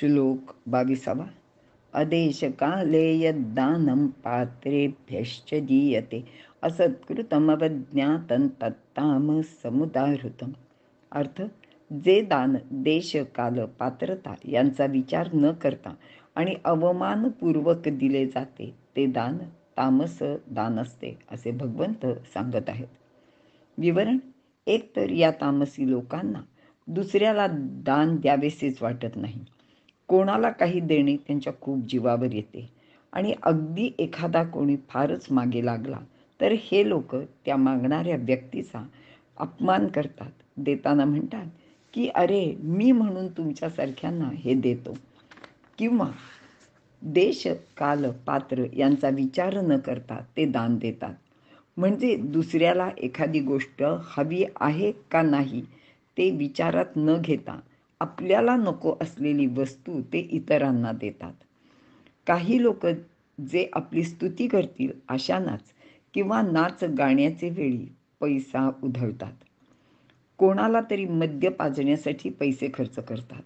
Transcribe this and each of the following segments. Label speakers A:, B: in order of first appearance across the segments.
A: श्लोक 22. अदेशकाले यद्दानं पात्रेभ्यश्च दीयते असत्कृतमवज्ञातं तत्तामसमुदाहृतम्. अर्थ, जे दान देश काल पात्रता यांचा विचार न करता आणि अवमानपूर्वक दिले जाते ते दान तामस दान असते, असे भगवंत सांगत आहेत. विवरण: एकतर या तामसी लोकांना दुसऱ्याला दान द्यावेसेच वाटत नाही. कोणाला काही देणे त्यांच्या खूप जीवावर येते आणि अगदी एखादा कोणी फारच मागे लागला तर हे लोक त्या मागणाऱ्या व्यक्तीचा अपमान करतात. देताना म्हणतात की अरे, मी म्हणून तुमच्यासारख्यांना हे देतो, किंवा देश काल पात्र यांचा विचार न करता ते दान देतात. म्हणजे दुसऱ्याला एखादी गोष्ट हवी आहे का नाही ते विचारात न घेता आपल्याला नको असलेली वस्तू ते इतरांना देतात. काही लोक जे आपली स्तुती करतील अशांनाच किंवा नाच गाण्याचे वेळी पैसा उधळतात. कोणाला तरी मद्य पाजण्यासाठी पैसे खर्च करतात.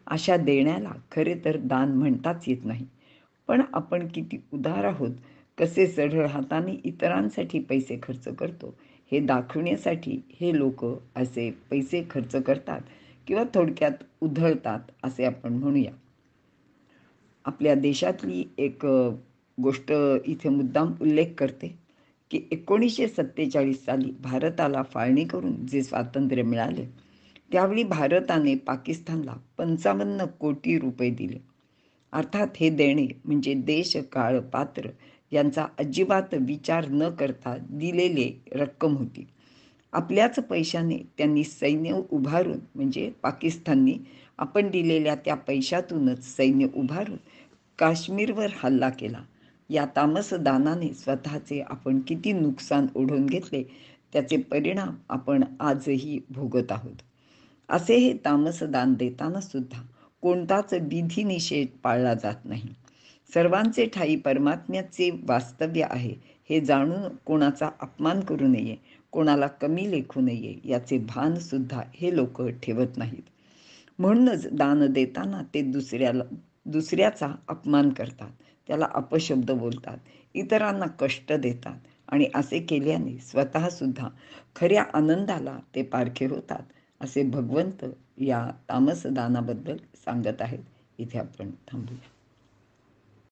A: अशा देण्याला खरे तर दान म्हणताच येत नाही. पण आपण किती उदार आहोत, कसे सढळ हाताने इतरांसाठी पैसे खर्च करतो हे दाखवण्यासाठी हे लोक असे पैसे खर्च करतात, किंवा थोडक्यात उधळतात असे आपण म्हणूया. आपल्या देशातली एक गोष्ट इथे मुद्दाम उल्लेख करते की 1947 साली भारताला फाळणी करून जे स्वातंत्र्य मिळाले त्यावेळी भारताने पाकिस्तानला 55 कोटी रुपये दिले. अर्थात हे देणे म्हणजे देश काळ पात्र यांचा अजिबात विचार न करता दिलेले रक्कम होती. आपल्याच पैशाने त्यांनी सैन्य उभारून, म्हणजे पाकिस्ताननी आपण दिलेल्या त्या पैशातूनच सैन्य उभारून काश्मीरवर हल्ला केला. या तामस दानाने स्वतःचे आपण किती नुकसान ओढून घेतले त्याचे परिणाम आपण आजही भोगत आहोत. असे हे तामस दान देताना सुद्धा कोणताच विधिनिषेध पाळला जात नाही. सर्वांचे ठायी परमात्म्याचे वास्तव्य आहे हे जाणून कोणाचा अपमान करू नये, कोणाला कमी लेखू नये याचे भान सुद्धा हे लोक ठेवत नाहीत. म्हणूनच दान देताना ते दुसऱ्याचा अपमान करतात, त्याला अपशब्द बोलतात, इतरांना कष्ट देतात आणि असे केल्याने स्वतः सुद्धा खऱ्या आनंदाला ते पारखे होतात, असे भगवंत या तामस दानाबद्दल सांगत आहेत. इथे आपण थांबूया.